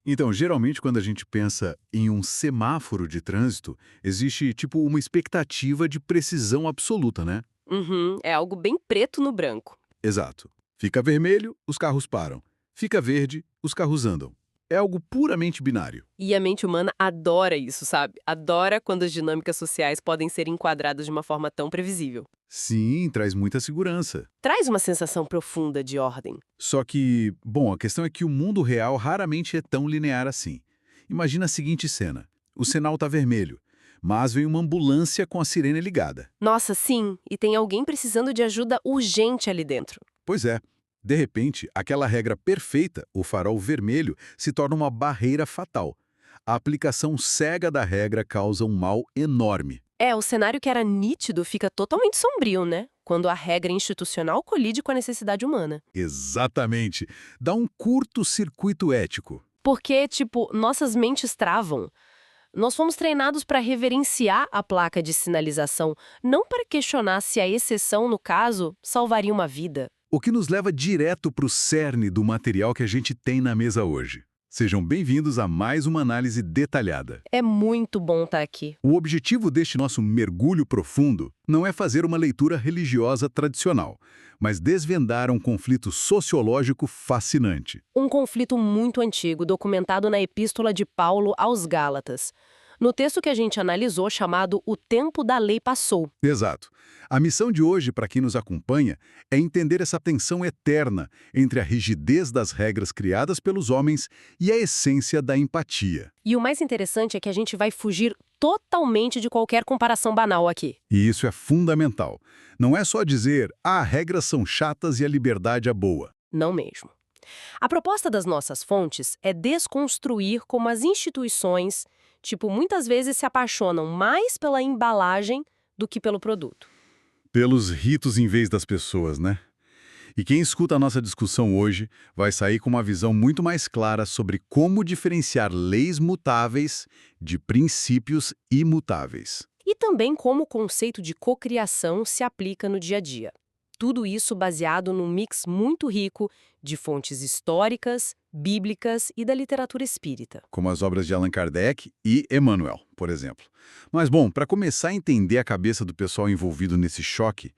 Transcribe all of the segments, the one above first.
Então, geralmente, quando a gente pensa em um semáforo de trânsito, existe, tipo, uma expectativa de precisão absoluta, né? Uhum, é algo bem preto no branco. Exato. Fica vermelho, os carros param. Fica verde, os carros andam. É algo puramente binário. E a mente humana adora isso, sabe? Adora quando as dinâmicas sociais podem ser enquadradas de uma forma tão previsível. Sim, traz muita segurança. Traz uma sensação profunda de ordem. Só que, bom, a questão é que o mundo real raramente é tão linear assim. Imagina a seguinte cena. O sinal está vermelho, mas vem uma ambulância com a sirene ligada. Nossa, sim, e tem alguém precisando de ajuda urgente ali dentro. Pois é. De repente, aquela regra perfeita, o farol vermelho, se torna uma barreira fatal. A aplicação cega da regra causa um mal enorme. É, o cenário que era nítido fica totalmente sombrio, né? Quando a regra institucional colide com a necessidade humana. Exatamente. Dá um curto-circuito ético. Porque, tipo, nossas mentes travam. Nós fomos treinados para reverenciar a placa de sinalização, não para questionar se a exceção, no caso, salvaria uma vida. O que nos leva direto para o cerne do material que a gente tem na mesa hoje. Sejam bem-vindos a mais uma análise detalhada. É muito bom estar aqui. O objetivo deste nosso mergulho profundo não é fazer uma leitura religiosa tradicional, mas desvendar um conflito sociológico fascinante. Um conflito muito antigo, documentado na Epístola de Paulo aos Gálatas. No texto que a gente analisou, chamado O Tempo da Lei Passou. Exato. A missão de hoje, para quem nos acompanha, é entender essa tensão eterna entre a rigidez das regras criadas pelos homens e a essência da empatia. E o mais interessante é que a gente vai fugir totalmente de qualquer comparação banal aqui. E isso é fundamental. Não é só dizer, regras são chatas e a liberdade é boa. Não mesmo. A proposta das nossas fontes é desconstruir como as instituições, tipo, muitas vezes se apaixonam mais pela embalagem do que pelo produto. Pelos ritos em vez das pessoas, né? E quem escuta a nossa discussão hoje vai sair com uma visão muito mais clara sobre como diferenciar leis mutáveis de princípios imutáveis. E também como o conceito de cocriação se aplica no dia a dia. Tudo isso baseado num mix muito rico de fontes históricas, bíblicas e da literatura espírita. Como as obras de Allan Kardec e Emmanuel, por exemplo. Mas, bom, para começar a entender a cabeça do pessoal envolvido nesse choque,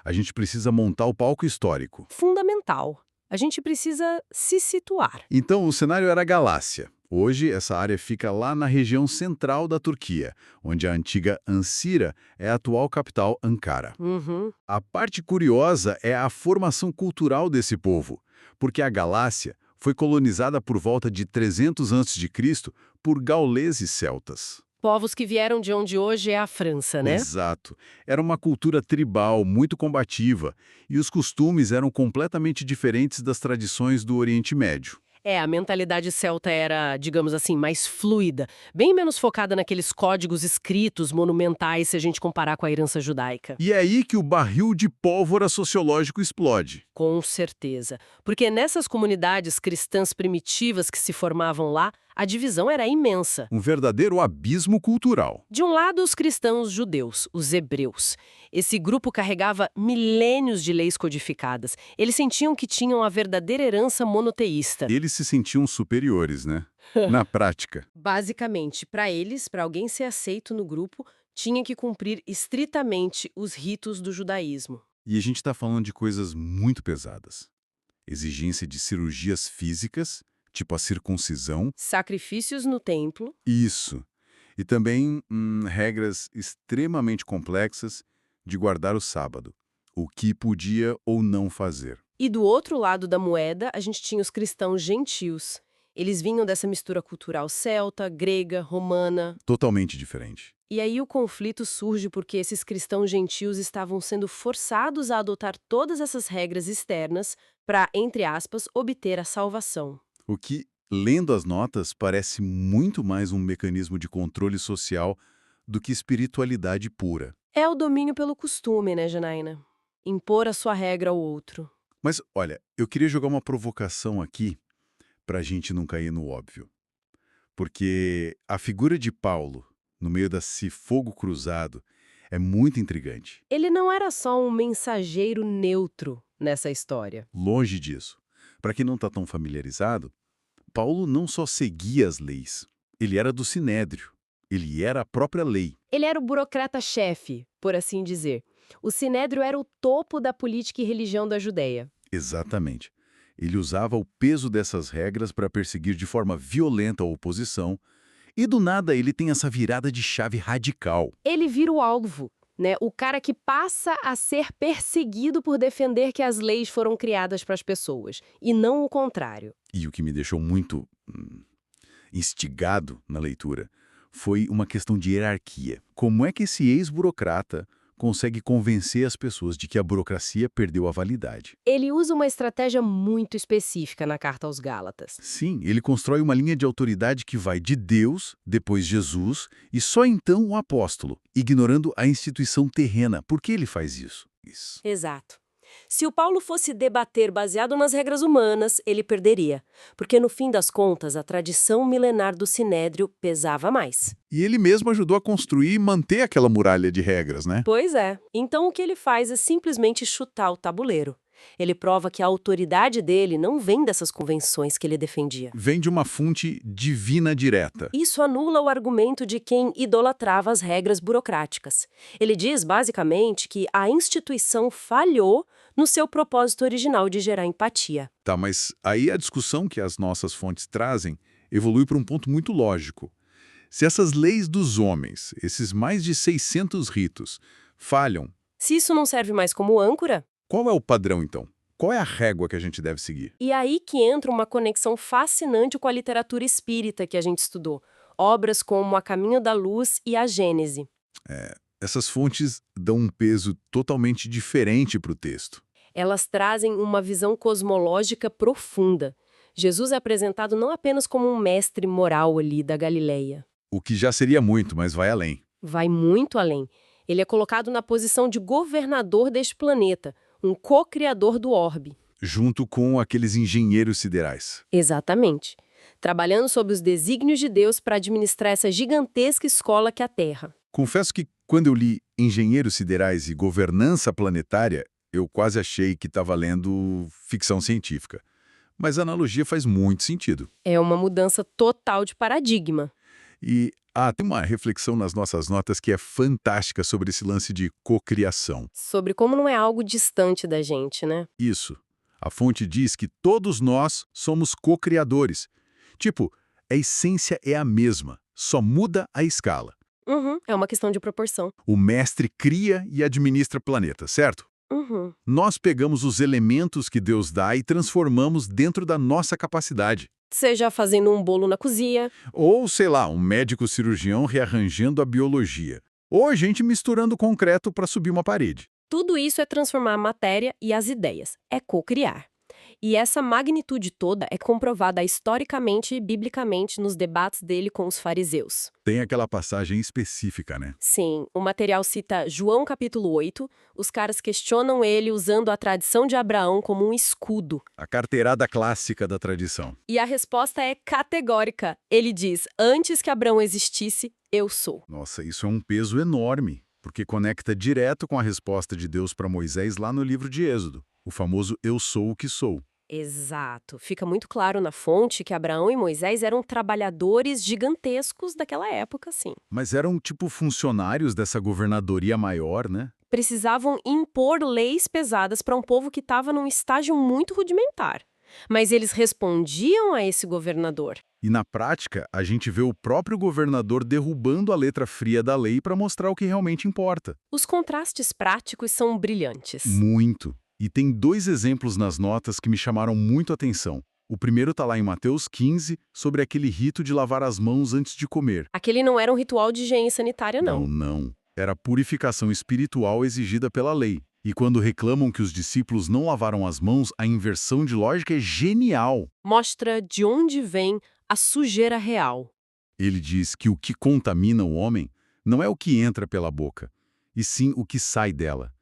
a gente precisa montar o palco histórico. Fundamental. A gente precisa se situar. Então, o cenário era a Galácia. Hoje, essa área fica lá na região central da Turquia, onde a antiga Ancira é a atual capital Ankara. Uhum. A parte curiosa é a formação cultural desse povo, porque a Galácia foi colonizada por volta de 300 a.C. por gauleses celtas. Povos que vieram de onde hoje é a França, né? Exato. Era uma cultura tribal, muito combativa, e os costumes eram completamente diferentes das tradições do Oriente Médio. É, a mentalidade celta era, digamos assim, mais fluida, bem menos focada naqueles códigos escritos monumentais se a gente comparar com a herança judaica. E é aí que o barril de pólvora sociológico explode. Com certeza. Porque nessas comunidades cristãs primitivas que se formavam lá, a divisão era imensa. Um verdadeiro abismo cultural. De um lado, os cristãos judeus, os hebreus. Esse grupo carregava milênios de leis codificadas. Eles sentiam que tinham a verdadeira herança monoteísta. Eles se sentiam superiores, né? Na prática. Basicamente, para eles, para alguém ser aceito no grupo, tinha que cumprir estritamente os ritos do judaísmo. E a gente está falando de coisas muito pesadas. Exigência de cirurgias físicas, tipo a circuncisão. Sacrifícios no templo. Isso. E também regras extremamente complexas de guardar o sábado. O que podia ou não fazer. E do outro lado da moeda, a gente tinha os cristãos gentios. Eles vinham dessa mistura cultural celta, grega, romana. Totalmente diferente. E aí o conflito surge porque esses cristãos gentios estavam sendo forçados a adotar todas essas regras externas para, entre aspas, obter a salvação. O que, lendo as notas, parece muito mais um mecanismo de controle social do que espiritualidade pura. É o domínio pelo costume, né, Janaína? Impor a sua regra ao outro. Mas, olha, eu queria jogar uma provocação aqui para a gente não cair no óbvio. Porque a figura de Paulo, no meio desse fogo cruzado, é muito intrigante. Ele não era só um mensageiro neutro nessa história. Longe disso. Para quem não está tão familiarizado, Paulo não só seguia as leis, ele era do Sinédrio. Ele era a própria lei. Ele era o burocrata-chefe, por assim dizer. O Sinédrio era o topo da política e religião da Judéia. Exatamente. Ele usava o peso dessas regras para perseguir de forma violenta a oposição, e do nada ele tem essa virada de chave radical. Ele vira o alvo, né? O cara que passa a ser perseguido por defender que as leis foram criadas para as pessoas, e não o contrário. E o que me deixou muito instigado na leitura foi uma questão de hierarquia. Como é que esse ex-burocrata consegue convencer as pessoas de que a burocracia perdeu a validade? Ele usa uma estratégia muito específica na Carta aos Gálatas. Sim, ele constrói uma linha de autoridade que vai de Deus, depois Jesus, e só então o apóstolo, ignorando a instituição terrena. Por que ele faz isso? Exato. Se o Paulo fosse debater baseado nas regras humanas, ele perderia, porque no fim das contas a tradição milenar do Sinédrio pesava mais. E ele mesmo ajudou a construir e manter aquela muralha de regras, né? Pois é. Então o que ele faz é simplesmente chutar o tabuleiro. Ele prova que a autoridade dele não vem dessas convenções que ele defendia. Vem de uma fonte divina direta. Isso anula o argumento de quem idolatrava as regras burocráticas. Ele diz, basicamente, que a instituição falhou no seu propósito original de gerar empatia. Tá, mas aí a discussão que as nossas fontes trazem evolui para um ponto muito lógico. Se essas leis dos homens, esses mais de 600 ritos, falham, Se isso não serve mais como âncora, qual é o padrão então? Qual é a régua que a gente deve seguir? e aí que entra uma conexão fascinante com a literatura espírita que a gente estudou. Obras como A Caminho da Luz e A Gênese. Essas fontes dão um peso totalmente diferente para o texto. Elas trazem uma visão cosmológica profunda. Jesus é apresentado não apenas como um mestre moral ali da Galileia. O que já seria muito, mas vai além. Vai muito além. Ele é colocado na posição de governador deste planeta, um co-criador do orbe. Junto com aqueles engenheiros siderais. Exatamente. Trabalhando sob os desígnios de Deus para administrar essa gigantesca escola que é a Terra. Confesso que, quando eu li Engenheiros Siderais e Governança Planetária, eu quase achei que estava lendo ficção científica. Mas a analogia faz muito sentido. É uma mudança total de paradigma. E tem uma reflexão nas nossas notas que é fantástica sobre esse lance de cocriação. Sobre como não é algo distante da gente, né? Isso. A fonte diz que todos nós somos co-criadores. Tipo, a essência é a mesma, só muda a escala. É uma questão de proporção. O mestre cria e administra planeta, certo? Nós pegamos os elementos que Deus dá e transformamos dentro da nossa capacidade. Seja fazendo um bolo na cozinha. Ou, sei lá, um médico cirurgião rearranjando a biologia. Ou a gente misturando concreto para subir uma parede. Tudo isso é transformar a matéria e as ideias. É co-criar. E essa magnitude toda é comprovada historicamente e biblicamente nos debates dele com os fariseus. Tem aquela passagem específica, né? Sim, o material cita João capítulo 8. Os caras questionam ele usando a tradição de Abraão como um escudo. A carteirada clássica da tradição. E a resposta é categórica. Ele diz, antes que Abraão existisse, eu sou. Nossa, isso é um peso enorme, porque conecta direto com a resposta de Deus para Moisés lá no livro de Êxodo, o famoso eu sou o que sou. Exato. Fica muito claro na fonte que Abraão e Moisés eram trabalhadores gigantescos daquela época, sim. Mas eram tipo funcionários dessa governadoria maior, né? Precisavam impor leis pesadas para um povo que estava num estágio muito rudimentar. Mas eles respondiam a esse governador. E na prática, a gente vê o próprio governador derrubando a letra fria da lei para mostrar o que realmente importa. Os contrastes práticos são brilhantes. Muito. E tem dois exemplos nas notas que me chamaram muito a atenção. O primeiro está lá em Mateus 15, sobre aquele rito de lavar as mãos antes de comer. Aquele não era um ritual de higiene sanitária, não. Não. Era a purificação espiritual exigida pela lei. E quando reclamam que os discípulos não lavaram as mãos, a inversão de lógica é genial. Mostra de onde vem a sujeira real. Ele diz que o que contamina o homem não é o que entra pela boca, e sim o que sai dela.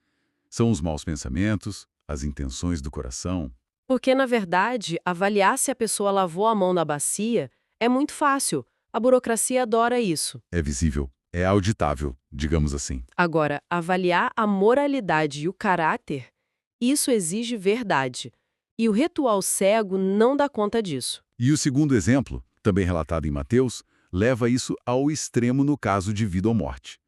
São os maus pensamentos, as intenções do coração. Porque, na verdade, avaliar se a pessoa lavou a mão na bacia é muito fácil. A burocracia adora isso. É visível, é auditável, digamos assim. Agora, avaliar a moralidade e o caráter, isso exige verdade. E o ritual cego não dá conta disso. E o segundo exemplo, também relatado em Mateus, leva isso ao extremo no caso de vida ou morte.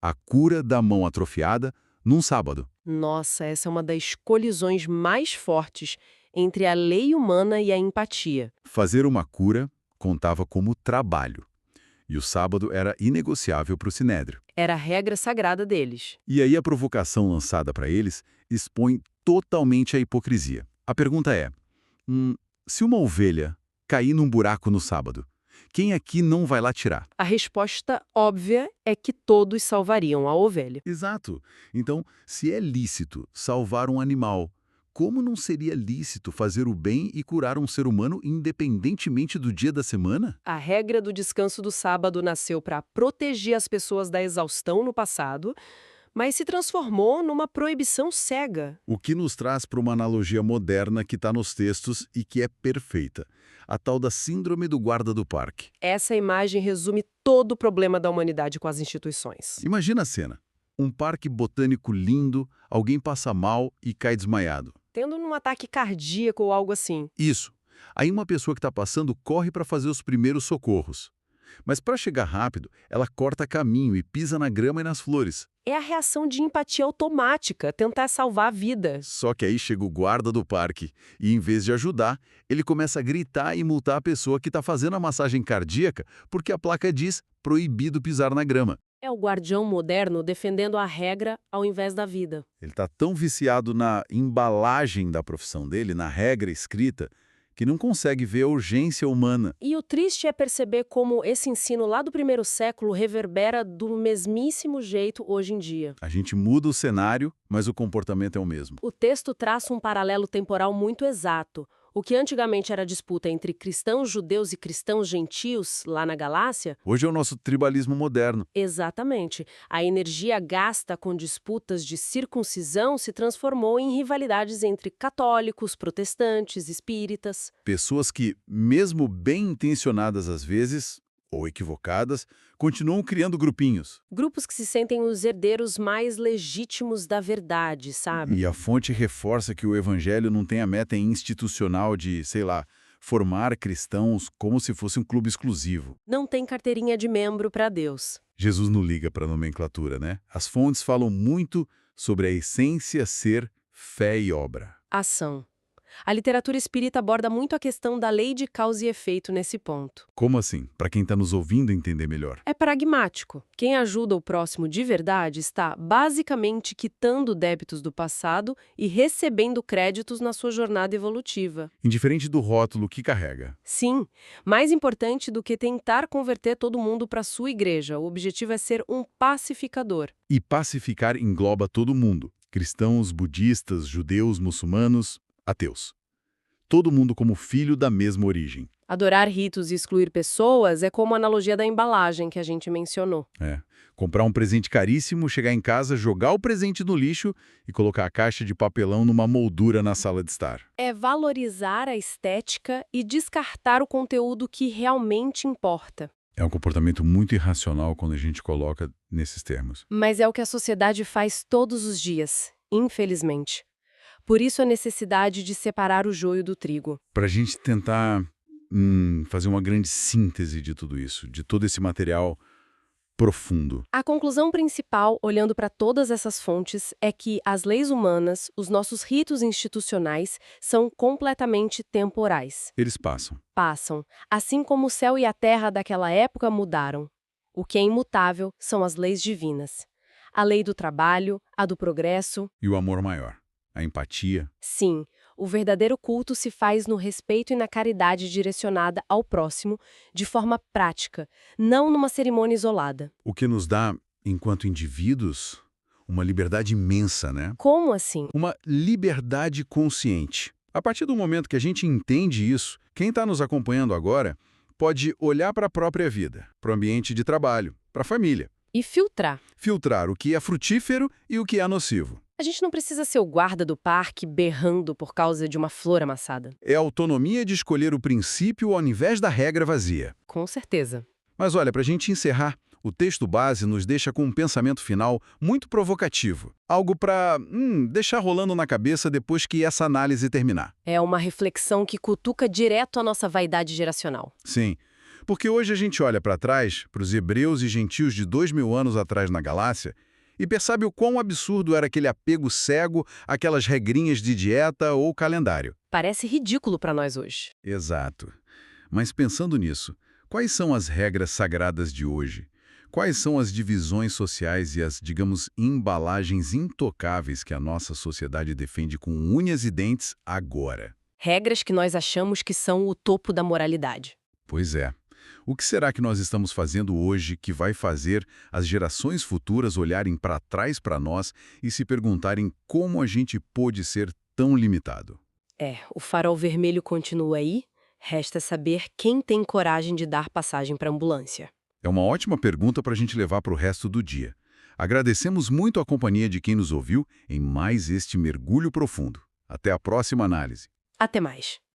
A cura da mão atrofiada num sábado. Nossa, essa é uma das colisões mais fortes entre a lei humana e a empatia. Fazer uma cura contava como trabalho. E o sábado era inegociável para o Sinédrio. Era a regra sagrada deles. E aí a provocação lançada para eles expõe totalmente a hipocrisia. A pergunta é, se uma ovelha cair num buraco no sábado, quem aqui não vai lá tirar? A resposta óbvia é que todos salvariam a ovelha. Exato. Então, se é lícito salvar um animal, como não seria lícito fazer o bem e curar um ser humano independentemente do dia da semana? A regra do descanso do sábado nasceu para proteger as pessoas da exaustão no passado, mas se transformou numa proibição cega. O que nos traz para uma analogia moderna que está nos textos e que é perfeita. A tal da síndrome do guarda do parque. Essa imagem resume todo o problema da humanidade com as instituições. Imagina a cena. Um parque botânico lindo, alguém passa mal e cai desmaiado. Tendo um ataque cardíaco ou algo assim. Isso. Aí uma pessoa que está passando corre para fazer os primeiros socorros. Mas para chegar rápido, ela corta caminho e pisa na grama e nas flores. É a reação de empatia automática, tentar salvar a vida. Só que aí chega o guarda do parque e, em vez de ajudar, ele começa a gritar e multar a pessoa que está fazendo a massagem cardíaca porque a placa diz proibido pisar na grama. É o guardião moderno defendendo a regra ao invés da vida. Ele está tão viciado na embalagem da profissão dele, na regra escrita, que não consegue ver a urgência humana. E o triste é perceber como esse ensino lá do primeiro século reverbera do mesmíssimo jeito hoje em dia. A gente muda o cenário, mas o comportamento é o mesmo. O texto traça um paralelo temporal muito exato. O que antigamente era disputa entre cristãos judeus e cristãos gentios, lá na Galácia. Hoje é o nosso tribalismo moderno. Exatamente. A energia gasta com disputas de circuncisão se transformou em rivalidades entre católicos, protestantes, espíritas. Pessoas que, mesmo bem intencionadas às vezes, ou equivocadas, continuam criando grupinhos. Grupos que se sentem os herdeiros mais legítimos da verdade, sabe? E a fonte reforça que o evangelho não tem a meta institucional de, sei lá, formar cristãos como se fosse um clube exclusivo. Não tem carteirinha de membro para Deus. Jesus não liga para a nomenclatura, né? As fontes falam muito sobre a essência ser fé e obra. Ação. A literatura espírita aborda muito a questão da lei de causa e efeito nesse ponto. Como assim? Para quem está nos ouvindo entender melhor. É pragmático. Quem ajuda o próximo de verdade está, basicamente, quitando débitos do passado e recebendo créditos na sua jornada evolutiva. Indiferente do rótulo que carrega. Sim, mais importante do que tentar converter todo mundo para sua igreja, o objetivo é ser um pacificador. E pacificar engloba todo mundo. Cristãos, budistas, judeus, muçulmanos, ateus. Todo mundo como filho da mesma origem. Adorar ritos e excluir pessoas é como a analogia da embalagem que a gente mencionou. Comprar um presente caríssimo, chegar em casa, jogar o presente no lixo e colocar a caixa de papelão numa moldura na sala de estar. É valorizar a estética e descartar o conteúdo que realmente importa. É um comportamento muito irracional quando a gente coloca nesses termos. Mas é o que a sociedade faz todos os dias, infelizmente. Por isso a necessidade de separar o joio do trigo. Para a gente tentar fazer uma grande síntese de tudo isso, de todo esse material profundo. A conclusão principal, olhando para todas essas fontes, é que as leis humanas, os nossos ritos institucionais, são completamente temporais. Eles passam. Passam, assim como o céu e a terra daquela época mudaram. O que é imutável são as leis divinas. A lei do trabalho, a do progresso. E o amor maior. A empatia. Sim, o verdadeiro culto se faz no respeito e na caridade direcionada ao próximo, de forma prática, não numa cerimônia isolada. O que nos dá, enquanto indivíduos, uma liberdade imensa, né? Como assim? Uma liberdade consciente. A partir do momento que a gente entende isso, quem está nos acompanhando agora pode olhar para a própria vida, para o ambiente de trabalho, para a família. E filtrar. Filtrar o que é frutífero e o que é nocivo. A gente não precisa ser o guarda do parque berrando por causa de uma flor amassada. É a autonomia de escolher o princípio ao invés da regra vazia. Com certeza. Mas olha, para a gente encerrar, O texto base nos deixa com um pensamento final muito provocativo. Algo para deixar rolando na cabeça depois que essa análise terminar. É uma reflexão que cutuca direto a nossa vaidade geracional. Sim, porque hoje a gente olha para trás, para os hebreus e gentios de 2000 anos atrás na galáxia, e percebe o quão absurdo era aquele apego cego àquelas regrinhas de dieta ou calendário. Parece ridículo para nós hoje. Exato. Mas pensando nisso, quais são as regras sagradas de hoje? Quais são as divisões sociais e as, digamos, embalagens intocáveis que a nossa sociedade defende com unhas e dentes agora? Regras que nós achamos que são o topo da moralidade. Pois é. O que será que nós estamos fazendo hoje que vai fazer as gerações futuras olharem para trás para nós e se perguntarem como a gente pôde ser tão limitado? O farol vermelho continua aí, resta saber quem tem coragem de dar passagem para a ambulância. É uma ótima pergunta para a gente levar para o resto do dia. Agradecemos muito a companhia de quem nos ouviu em mais este mergulho profundo. Até a próxima análise. Até mais.